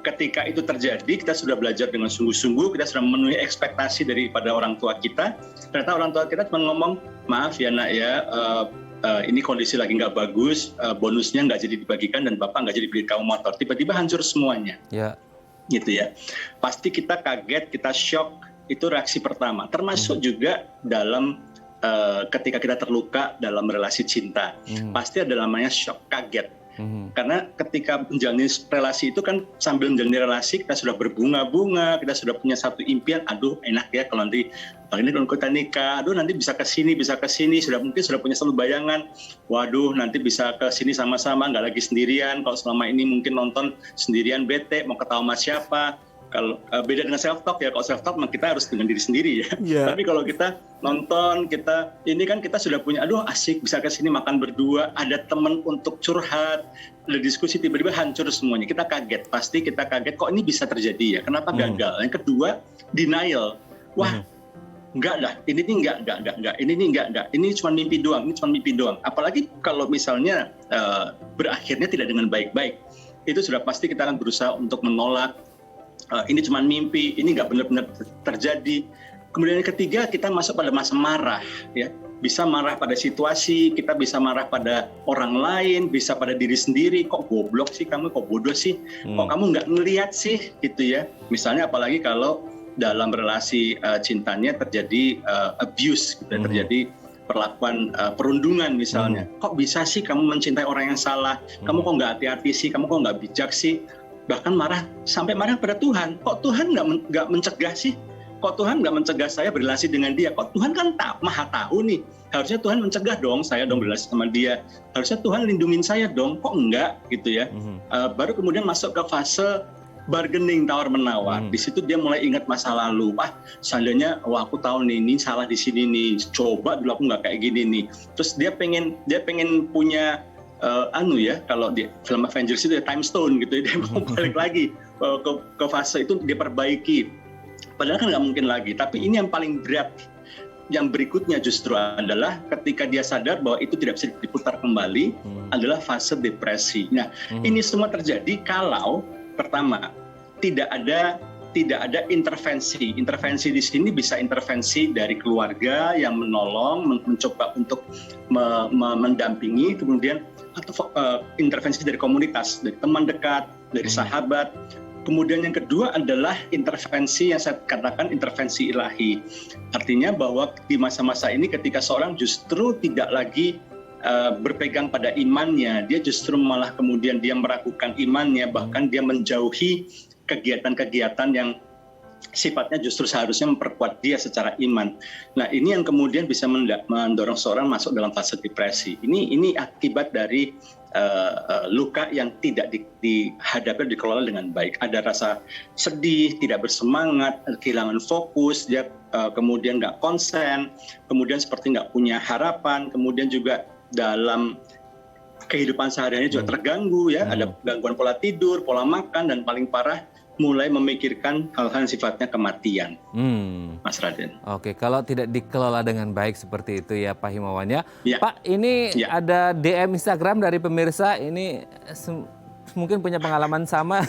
C: ketika itu terjadi, kita sudah belajar dengan sungguh-sungguh, kita sudah memenuhi ekspektasi daripada orang tua kita. Ternyata orang tua kita cuma ngomong, maaf ya nak ya, ini kondisi lagi nggak bagus, bonusnya nggak jadi dibagikan dan bapak nggak jadi beli kamu motor. Tiba-tiba hancur semuanya. Gitu ya. Pasti kita kaget, kita shock, itu reaksi pertama. Termasuk juga dalam ketika kita terluka dalam relasi cinta. Pasti ada namanya shock, kaget. Karena ketika menjalani relasi itu kan, sambil menjalani relasi kita sudah berbunga-bunga, kita sudah punya satu impian, aduh enak ya kalau nanti ini kalau kita nikah, aduh nanti bisa ke sini, mungkin sudah punya satu bayangan, waduh nanti bisa ke sini sama-sama, nggak lagi sendirian. Kalau selama ini mungkin nonton sendirian bete, mau ketawa sama siapa. kalau beda dengan self talk ya. Kalau self talk kita harus dengan diri sendiri ya.
A: Iya.
C: Tapi kalau kita nonton, ini kan kita sudah punya, aduh asik bisa ke sini makan berdua, ada teman untuk curhat, ada diskusi, tiba-tiba hancur semuanya. Kita kaget, pasti kita kaget kok ini bisa terjadi ya. Kenapa gagal? Yang kedua, denial. Wah, enggak dah, ini nih enggak, ini cuma mimpi doang. Apalagi kalau misalnya berakhirnya tidak dengan baik-baik, itu sudah pasti kita akan berusaha untuk menolak. Ini cuma mimpi, ini nggak benar-benar terjadi. Kemudian yang ketiga, kita masuk pada masa marah, ya. Bisa marah pada situasi, kita bisa marah pada orang lain, bisa pada diri sendiri. Kok goblok sih kamu, kok bodoh sih, kok kamu nggak ngelihat sih, gitu ya. Misalnya apalagi kalau dalam relasi cintanya terjadi abuse, gitu, terjadi perlakuan perundungan misalnya. Kok bisa sih kamu mencintai orang yang salah? Kamu kok nggak hati-hati sih? Kamu kok nggak bijak sih? Bahkan sampai marah pada Tuhan. Kok Tuhan nggak mencegah sih? Kok Tuhan nggak mencegah saya berrelasi dengan dia? Kok Tuhan kan maha tahu nih. Harusnya Tuhan mencegah dong saya berrelasi sama dia. Harusnya Tuhan lindungin saya dong. Kok enggak gitu ya? Baru kemudian masuk ke fase bargaining, tawar-menawar. Di situ dia mulai ingat masa lalu. Seandainya, aku tahu nih, ini salah di sini nih. Coba dulu aku nggak kayak gini nih. Terus dia pengen punya kalau di film Avengers itu ya time stone gitu ya, dia mau balik lagi ke fase itu, dia perbaiki. Padahal kan nggak mungkin lagi. Tapi ini yang paling berat. Yang berikutnya justru adalah ketika dia sadar bahwa itu tidak bisa diputar kembali, adalah fase depresi. Nah, ini semua terjadi kalau pertama tidak ada intervensi. Intervensi di sini bisa intervensi dari keluarga yang menolong, mencoba untuk mendampingi, kemudian atau intervensi dari komunitas, dari teman dekat, dari sahabat. Kemudian yang kedua adalah intervensi yang saya katakan intervensi ilahi. Artinya bahwa di masa-masa ini ketika seorang justru tidak lagi berpegang pada imannya, dia justru malah kemudian dia meragukan imannya, bahkan dia menjauhi kegiatan-kegiatan yang sifatnya justru seharusnya memperkuat dia secara iman. Nah, ini yang kemudian bisa mendorong seorang masuk dalam fase depresi. Ini akibat dari luka yang tidak dihadapi, dikelola dengan baik. Ada rasa sedih, tidak bersemangat, kehilangan fokus, dia kemudian nggak konsen, kemudian seperti nggak punya harapan, kemudian juga dalam kehidupan sehari-hari juga terganggu ya, ada gangguan pola tidur, pola makan, dan paling parah mulai memikirkan hal-hal yang sifatnya kematian, Mas Raden.
A: Oke, kalau tidak dikelola dengan baik seperti itu ya Pak Himawan ya. Pak, ini
C: Ya.
A: ada DM Instagram dari pemirsa, ini mungkin punya pengalaman sama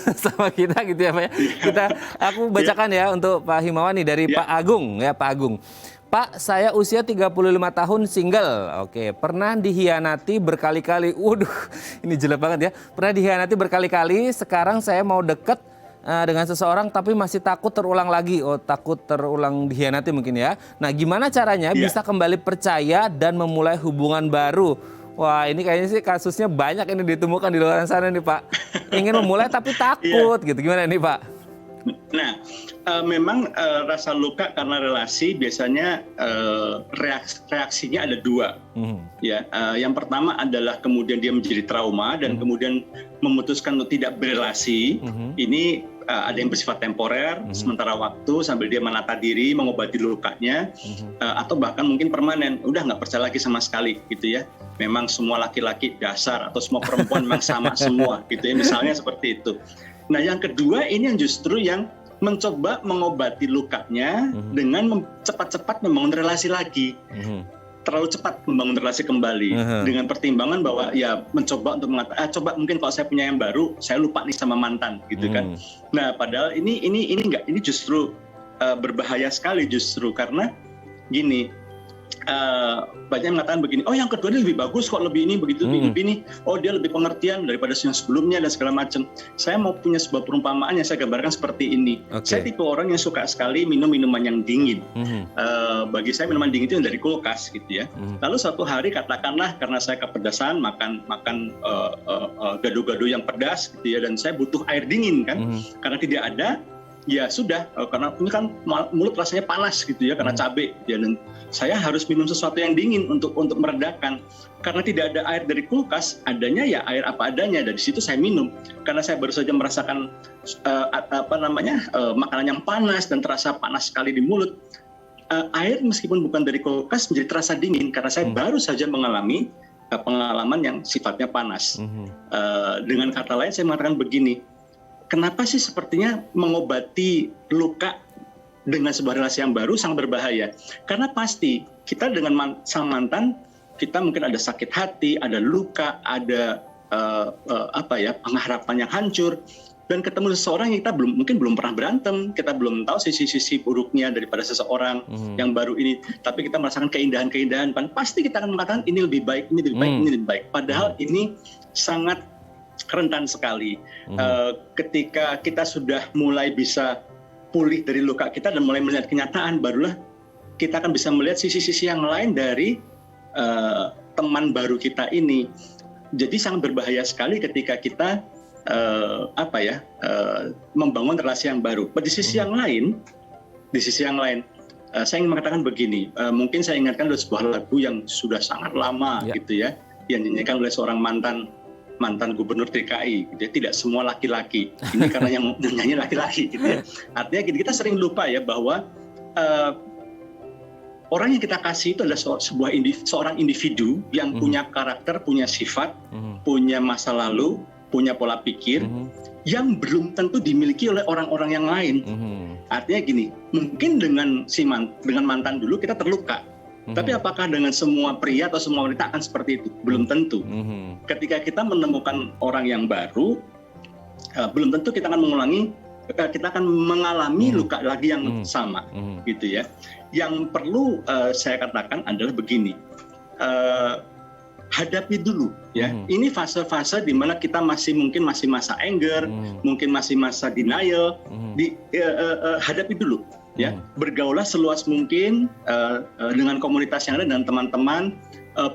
A: kita gitu ya Pak ya. Aku bacakan ya untuk Pak Himawan nih dari Pak Agung ya, Pak Agung. Pak, saya usia 35 tahun single. Oke, pernah dihianati berkali-kali. Waduh, ini jelek banget ya. Pernah dihianati berkali-kali, sekarang saya mau deket dengan seseorang tapi masih takut terulang lagi. Oh, takut terulang dihianati mungkin ya. Nah, gimana caranya bisa kembali percaya dan memulai hubungan baru? Wah, ini kayaknya sih kasusnya banyak ini ditemukan di luar sana nih Pak. Ingin memulai tapi takut gitu. Gimana nih Pak?
C: Nah, memang rasa luka karena relasi biasanya reaksinya ada dua. Ya, yang pertama adalah kemudian dia menjadi trauma dan kemudian memutuskan untuk tidak berelasi. Ini ada yang bersifat temporer, sementara waktu sambil dia menata diri, mengobati lukanya, atau bahkan mungkin permanen, udah nggak percaya lagi sama sekali gitu ya. Memang semua laki-laki dasar atau semua perempuan memang sama semua gitu ya, misalnya seperti itu. Nah, yang kedua ini yang justru yang mencoba mengobati lukanya dengan cepat-cepat membangun relasi lagi. Terlalu cepat membangun relasi kembali dengan pertimbangan bahwa ya mencoba untuk mengatakan coba mungkin kalau saya punya yang baru saya lupa nih sama mantan gitu kan. Nah, padahal ini enggak, ini justru berbahaya sekali justru karena gini, banyak yang mengatakan begini, oh yang kedua ini lebih bagus kok, lebih ini begitu, lebih ini, oh dia lebih pengertian daripada yang sebelumnya dan segala macam. Saya mau punya sebuah perumpamaan yang saya gambarkan seperti ini. Saya tipe orang yang suka sekali minum minuman yang dingin. Bagi saya minuman dingin itu yang dari kulkas gitu ya. Lalu suatu hari katakanlah karena saya kepedasan makan gado-gado yang pedas gitu ya, dan saya butuh air dingin kan, karena tidak ada. ya sudah, karena ini kan mulut rasanya panas gitu ya karena cabai ya, dan saya harus minum sesuatu yang dingin untuk meredakan. Karena tidak ada air dari kulkas, adanya ya air apa adanya, dari situ saya minum. Karena saya baru saja merasakan makanan yang panas dan terasa panas sekali di mulut. Air meskipun bukan dari kulkas menjadi terasa dingin karena saya baru saja mengalami pengalaman yang sifatnya panas. Dengan kata lain saya mengatakan begini, kenapa sih sepertinya mengobati luka dengan sebuah relasi yang baru sangat berbahaya? Karena pasti kita dengan sang mantan, kita mungkin ada sakit hati, ada luka, ada pengharapan yang hancur, dan ketemu seseorang yang kita mungkin belum pernah berantem, kita belum tahu sisi-sisi buruknya daripada seseorang yang baru ini, tapi kita merasakan keindahan-keindahan, pasti kita akan mengatakan ini lebih baik, ini lebih baik, ini lebih baik. Padahal ini sangat rentan sekali. Ketika kita sudah mulai bisa pulih dari luka kita dan mulai melihat kenyataan, barulah kita akan bisa melihat sisi-sisi yang lain dari teman baru kita ini. Jadi sangat berbahaya sekali ketika kita membangun relasi yang baru. Di sisi yang lain, saya ingin mengatakan begini. Mungkin saya ingatkan ada sebuah lagu yang sudah sangat lama gitu ya, yang dinyanyikan oleh seorang mantan gubernur DKI. Gitu ya. Tidak semua laki-laki. Ini karena yang nyanyi laki-laki. Gitu ya. Artinya kita sering lupa ya bahwa orang yang kita kasih itu adalah seorang individu yang punya karakter, punya sifat, punya masa lalu, punya pola pikir yang belum tentu dimiliki oleh orang-orang yang lain. Artinya gini, mungkin dengan mantan dulu kita terluka, tapi apakah dengan semua pria atau semua wanita akan seperti itu? Belum tentu. Ketika kita menemukan orang yang baru, belum tentu kita akan mengalami luka lagi yang sama, gitu ya. Yang perlu saya katakan adalah begini. Hadapi dulu ya. Ini fase-fase di mana kita mungkin masih masa anger, mungkin masih masa denial. Hadapi dulu ya. Bergaulah seluas mungkin dengan komunitas yang ada dan teman-teman.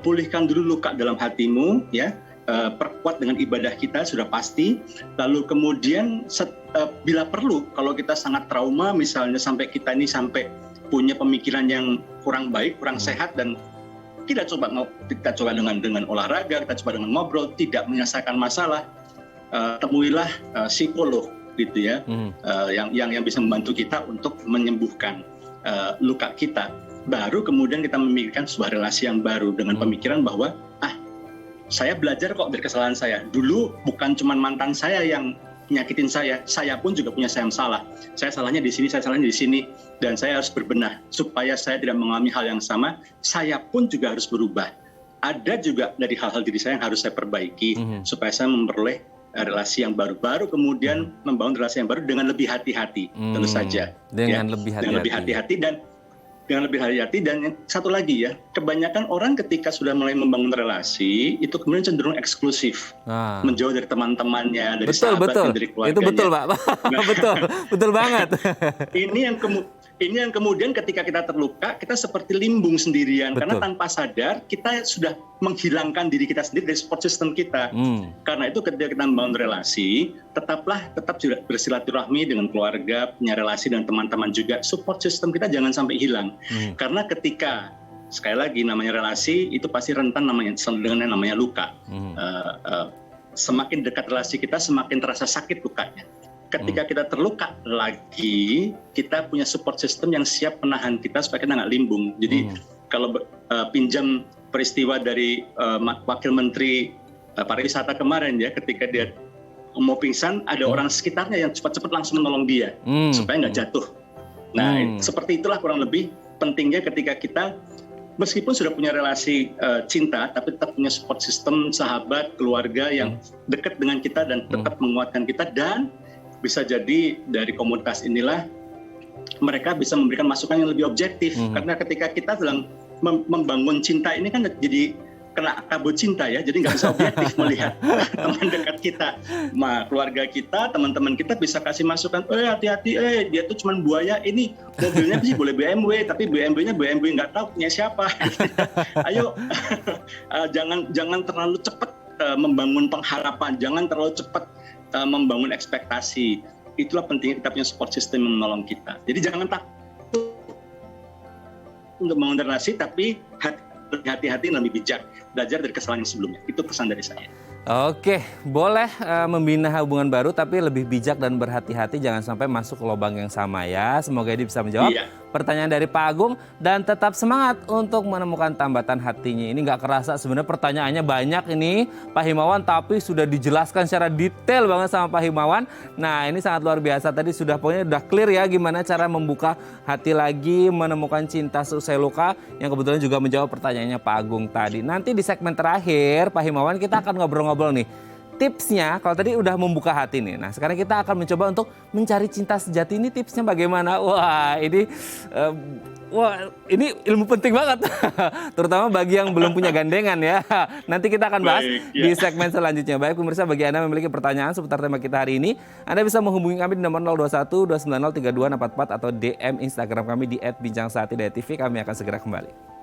C: Pulihkan dulu luka dalam hatimu ya. Perkuat dengan ibadah kita sudah pasti. Lalu kemudian bila perlu, kalau kita sangat trauma misalnya sampai punya pemikiran yang kurang baik, kurang sehat, dan kita coba dengan olahraga, kita coba dengan ngobrol, tidak menyelesaikan masalah, temuilah psikolog gitu ya, yang bisa membantu kita untuk menyembuhkan luka kita. Baru kemudian kita memikirkan sebuah relasi yang baru dengan pemikiran bahwa saya belajar kok dari kesalahan saya. Dulu bukan cuma mantan saya yang nyakitin saya pun juga punya saya yang salah. Saya salahnya di sini, saya salahnya di sini, dan saya harus berbenah supaya saya tidak mengalami hal yang sama. Saya pun juga harus berubah. Ada juga dari hal-hal diri saya yang harus saya perbaiki supaya saya memperoleh relasi yang baru kemudian membangun relasi yang baru dengan lebih hati-hati, tentu saja.
A: Dengan lebih hati-hati
C: dan yang satu lagi ya, kebanyakan orang ketika sudah mulai membangun relasi itu kemudian cenderung eksklusif, menjauh dari teman-temannya, dari sahabatnya, dari keluarganya.
A: Itu betul, Pak. betul banget.
C: Ini yang kemudian ketika kita terluka, kita seperti limbung sendirian. Karena tanpa sadar kita sudah menghilangkan diri kita sendiri dari support system kita. Karena itu ketika kita membangun relasi, tetap juga bersilaturahmi dengan keluarga, punya relasi dengan teman-teman juga. Support system kita jangan sampai hilang. Karena ketika sekali lagi namanya relasi itu pasti rentan dengan yang namanya luka. Semakin dekat relasi kita, semakin terasa sakit lukanya. Ketika kita terluka lagi, kita punya support system yang siap menahan kita supaya kita nggak limbung. Jadi kalau pinjam peristiwa dari Wakil Menteri Pariwisata kemarin ya, ketika dia mau pingsan, ada orang sekitarnya yang cepat-cepat langsung menolong dia supaya nggak jatuh. Nah, seperti itulah kurang lebih pentingnya ketika kita meskipun sudah punya relasi cinta, tapi tetap punya support system, sahabat, keluarga yang dekat dengan kita dan tetap menguatkan kita, dan bisa jadi dari komunitas inilah mereka bisa memberikan masukan yang lebih objektif. Karena ketika kita sedang membangun cinta ini kan jadi kena kabut cinta ya, jadi nggak bisa objektif melihat teman dekat kita, keluarga kita, teman-teman kita bisa kasih masukan, hati-hati, dia tuh cuma buaya, ini mobilnya sih boleh BMW, tapi BMW-nya BMW nggak tahu punya siapa. Ayo, jangan terlalu cepat membangun pengharapan, jangan terlalu cepat membangun ekspektasi. itulah pentingnya kita punya support system yang menolong kita. Jadi jangan takut untuk membangun relasi, tapi hati-hati dan lebih bijak, belajar dari kesalahan yang sebelumnya. Itu pesan dari saya.
A: Oke, boleh membina hubungan baru tapi lebih bijak dan berhati-hati, jangan sampai masuk ke lubang yang sama ya. Semoga ini bisa menjawab pertanyaan dari Pak Agung dan tetap semangat untuk menemukan tambatan hatinya. Ini nggak kerasa sebenarnya pertanyaannya banyak ini Pak Himawan, tapi sudah dijelaskan secara detail banget sama Pak Himawan. Nah ini sangat luar biasa, tadi pokoknya udah clear ya gimana cara membuka hati lagi, menemukan cinta seusai luka, yang kebetulan juga menjawab pertanyaannya Pak Agung tadi. Nanti di segmen terakhir Pak Himawan kita akan ngobrol-ngobrol nih. Tipsnya, kalau tadi udah membuka hati nih. Nah sekarang kita akan mencoba untuk mencari cinta sejati, ini tipsnya bagaimana? Wah ini ilmu penting banget. Terutama bagi yang belum punya gandengan ya. Nanti kita akan bahas di segmen selanjutnya. Baik pemirsa, bagi Anda yang memiliki pertanyaan seputar tema kita hari ini, Anda bisa menghubungi kami di nomor 021 290 3244 atau DM Instagram kami di @bincangsaati.tv. Kami akan segera kembali.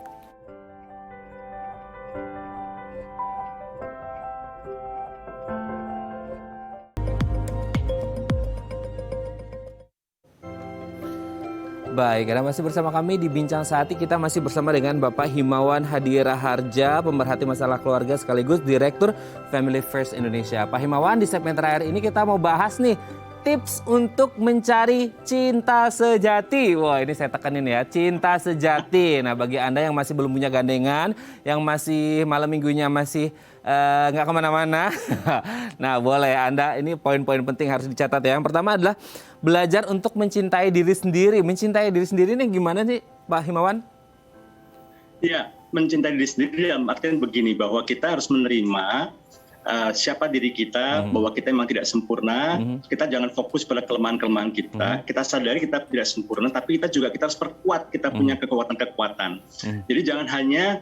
A: Baik, Anda masih bersama kami di Bincang Saati. Kita masih bersama dengan Bapak Himawan Hadiraharja, pemerhati masalah keluarga sekaligus Direktur Family First Indonesia. Pak Himawan, di segmen terakhir ini kita mau bahas nih tips untuk mencari cinta sejati. Wah ini saya tekanin ya, cinta sejati. Nah bagi Anda yang masih belum punya gandengan, yang masih malam minggunya masih nggak kemana-mana. Nah boleh Anda, ini poin-poin penting harus dicatat ya. Yang pertama adalah belajar untuk mencintai diri sendiri. Mencintai diri sendiri ini gimana sih Pak Himawan?
C: Iya, mencintai diri sendiri dalam artian begini, bahwa kita harus menerima siapa diri kita, bahwa kita memang tidak sempurna. Kita jangan fokus pada kelemahan-kelemahan kita. Kita sadari kita tidak sempurna, tapi kita harus perkuat, kita punya kekuatan-kekuatan. Jadi jangan hanya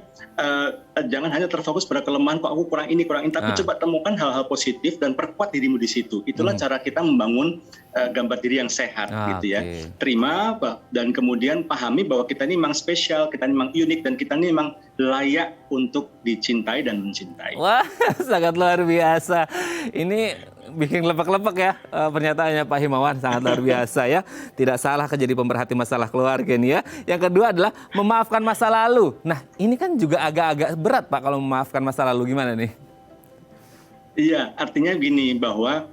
C: terfokus pada kelemahan, kok aku kurang ini, tapi coba temukan hal-hal positif dan perkuat dirimu di situ. Itulah cara kita membangun gambar diri yang sehat gitu ya. Terima dan kemudian pahami bahwa kita ini memang spesial, kita ini memang unik, dan kita ini memang layak untuk dicintai dan mencintai.
A: Wah, sangat luar biasa. Ini bikin lepek-lepek ya pernyataannya Pak Himawan, sangat luar biasa ya. Tidak salah jadi pemerhati masalah keluarga nih ya. Yang kedua adalah memaafkan masa lalu. Nah ini kan juga agak-agak berat Pak kalau memaafkan masa lalu, gimana nih?
C: Iya, artinya gini, bahwa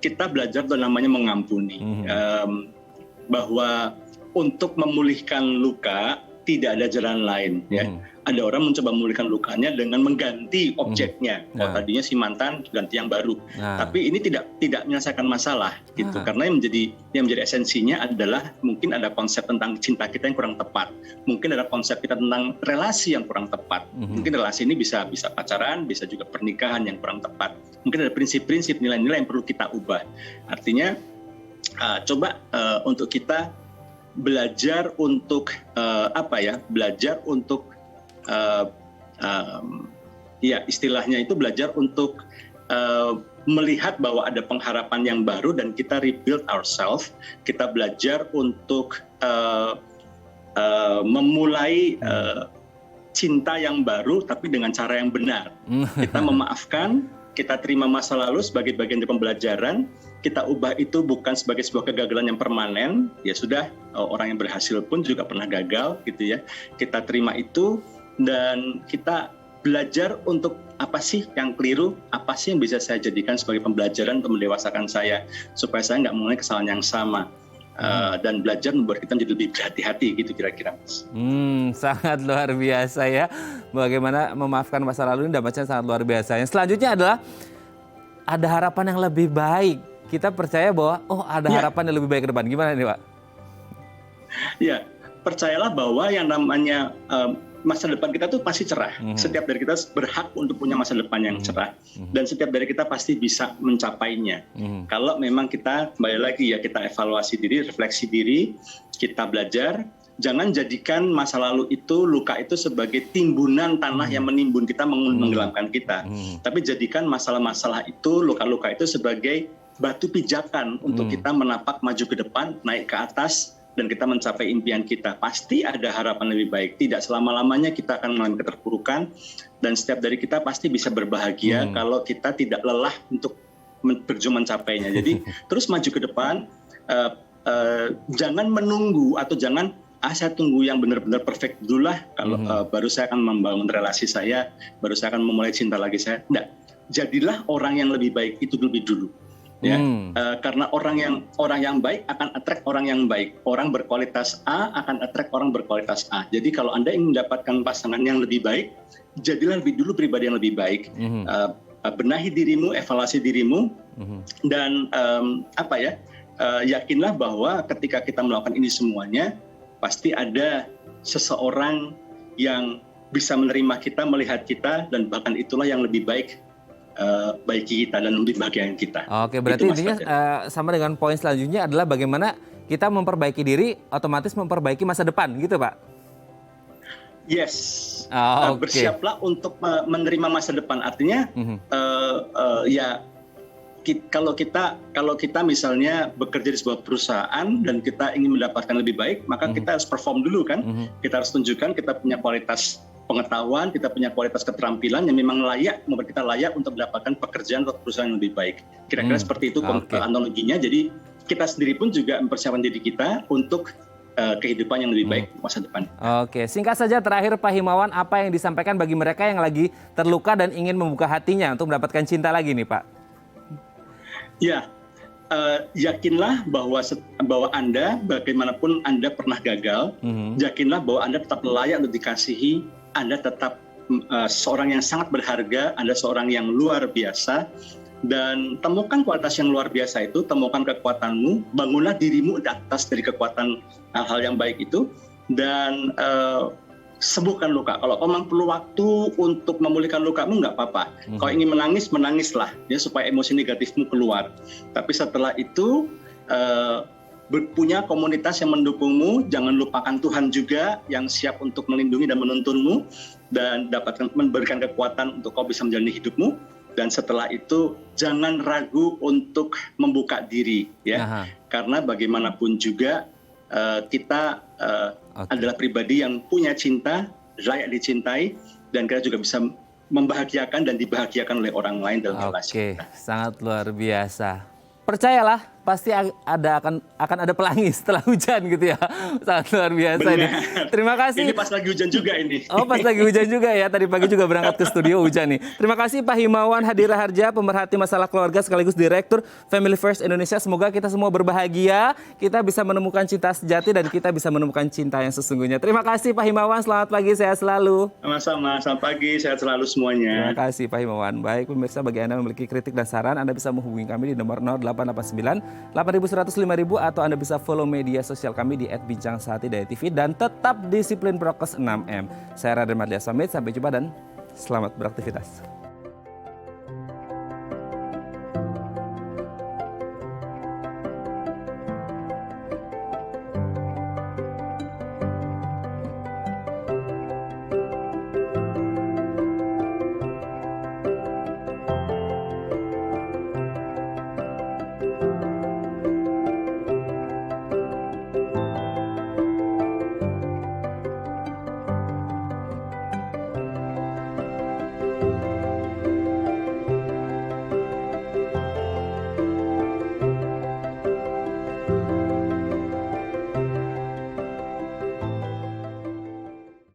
C: kita belajar tuh namanya mengampuni. Bahwa untuk memulihkan luka tidak ada jalan lain ya. Ada orang mencoba memulihkan lukanya dengan mengganti objeknya. Tadinya si mantan ganti yang baru. Tapi ini tidak menyelesaikan masalah gitu. Karena yang menjadi esensinya adalah mungkin ada konsep tentang cinta kita yang kurang tepat. Mungkin ada konsep kita tentang relasi yang kurang tepat. Mungkin relasi ini bisa pacaran, bisa juga pernikahan yang kurang tepat. Mungkin ada prinsip-prinsip, nilai-nilai yang perlu kita ubah. Artinya coba untuk kita belajar untuk belajar untuk istilahnya itu belajar untuk melihat bahwa ada pengharapan yang baru dan kita rebuild ourselves. Kita belajar untuk memulai cinta yang baru tapi dengan cara yang benar. Kita memaafkan, kita terima masa lalu sebagai bagian dari pembelajaran. Kita ubah itu bukan sebagai sebuah kegagalan yang permanen. Ya sudah, orang yang berhasil pun juga pernah gagal gitu ya. Kita terima itu dan kita belajar untuk apa sih yang keliru, apa sih yang bisa saya jadikan sebagai pembelajaran untuk mendewasakan saya, supaya saya nggak mengulangi kesalahan yang sama. Dan belajar membuat kita menjadi lebih berhati-hati gitu kira-kira.
A: Sangat luar biasa ya. Bagaimana memaafkan masa lalu ini dampaknya sangat luar biasa. Yang selanjutnya adalah ada harapan yang lebih baik. Kita percaya bahwa ada harapan yang lebih baik ke depan. Gimana nih Pak?
C: Ya, percayalah bahwa yang namanya masa depan kita tuh pasti cerah. Setiap dari kita berhak untuk punya masa depan yang cerah. Dan setiap dari kita pasti bisa mencapainya. Kalau memang kita, kembali lagi ya, kita evaluasi diri, refleksi diri, kita belajar. Jangan jadikan masa lalu itu, luka itu sebagai timbunan tanah yang menimbun kita, menggelamkan kita. Tapi jadikan masalah-masalah itu, luka-luka itu sebagai batu pijakan untuk kita menapak maju ke depan, naik ke atas, dan kita mencapai impian kita. Pasti ada harapan lebih baik. Tidak selama-lamanya kita akan mengalami keterpurukan, dan setiap dari kita pasti bisa berbahagia kalau kita tidak lelah untuk berjuang mencapainya. Jadi terus maju ke depan, jangan menunggu atau jangan saya tunggu yang benar-benar perfect dulu lah kalau baru saya akan membangun relasi saya, baru saya akan memulai cinta lagi saya. Enggak, jadilah orang yang lebih baik itu lebih dulu. Ya, karena orang yang baik akan attract orang yang baik. Orang berkualitas A akan attract orang berkualitas A. Jadi kalau Anda ingin mendapatkan pasangan yang lebih baik, jadilah lebih dulu pribadi yang lebih baik. Benahi dirimu, evaluasi dirimu, dan yakinlah bahwa ketika kita melakukan ini semuanya, pasti ada seseorang yang bisa menerima kita, melihat kita, dan bahkan itulah yang lebih baik bagi kita dan lebih bahagiakan kita.
A: Oke, berarti intinya sama dengan poin selanjutnya adalah bagaimana kita memperbaiki diri, otomatis memperbaiki masa depan, gitu Pak?
C: Yes, bersiaplah untuk menerima masa depan. Artinya kalau kita misalnya bekerja di sebuah perusahaan dan kita ingin mendapatkan lebih baik, maka kita harus perform dulu kan. Kita harus tunjukkan kita punya kualitas pengetahuan, kita punya kualitas keterampilan yang memang membuat kita layak untuk mendapatkan pekerjaan atau perusahaan yang lebih baik. Kira-kira seperti itu analoginya. Jadi kita sendiri pun juga mempersiapkan diri kita untuk kehidupan yang lebih baik masa depan.
A: Oke, singkat saja terakhir Pak Himawan, apa yang disampaikan bagi mereka yang lagi terluka dan ingin membuka hatinya untuk mendapatkan cinta lagi nih Pak?
C: Ya, yakinlah bahwa Anda bagaimanapun Anda pernah gagal, yakinlah bahwa Anda tetap layak untuk dikasihi, Anda tetap seorang yang sangat berharga, Anda seorang yang luar biasa, dan temukan kualitas yang luar biasa itu, temukan kekuatanmu, bangunlah dirimu di atas dari kekuatan hal-hal yang baik itu, dan sembuhkan luka. Kalau memang perlu waktu untuk memulihkan lukamu, nggak apa-apa. Kalau ingin menangis, menangislah ya supaya emosi negatifmu keluar. Tapi setelah itu punya komunitas yang mendukungmu. Jangan lupakan Tuhan juga yang siap untuk melindungi dan menuntunmu dan memberikan kekuatan untuk kau bisa menjalani hidupmu. Dan setelah itu jangan ragu untuk membuka diri ya. Karena bagaimanapun juga kita adalah pribadi yang punya cinta, layak dicintai, dan kita juga bisa membahagiakan dan dibahagiakan oleh orang lain dalam relasi kita.
A: Sangat luar biasa. Percayalah, pasti akan ada pelangi setelah hujan gitu ya. Sangat luar biasa ini. Terima kasih.
C: Ini pas lagi hujan juga ini.
A: Oh, pas lagi hujan juga ya. Tadi pagi juga berangkat ke studio hujan nih. Terima kasih Pak Himawan Hadira Harja, pemerhati masalah keluarga sekaligus Direktur Family First Indonesia. Semoga kita semua berbahagia, kita bisa menemukan cinta sejati dan kita bisa menemukan cinta yang sesungguhnya. Terima kasih Pak Himawan, selamat pagi, sehat selalu.
C: Sama-sama, selamat pagi, sehat selalu semuanya.
A: Terima kasih Pak Himawan. Baik pemirsa, bagi Anda yang memiliki kritik dan saran, Anda bisa menghubungi kami di nomor 0889 8100 5000 atau Anda bisa follow media sosial kami di @bincangsahatidayatv dan tetap disiplin prokes 6M. Saya Raden Madlias pamit, sampai jumpa dan selamat beraktivitas.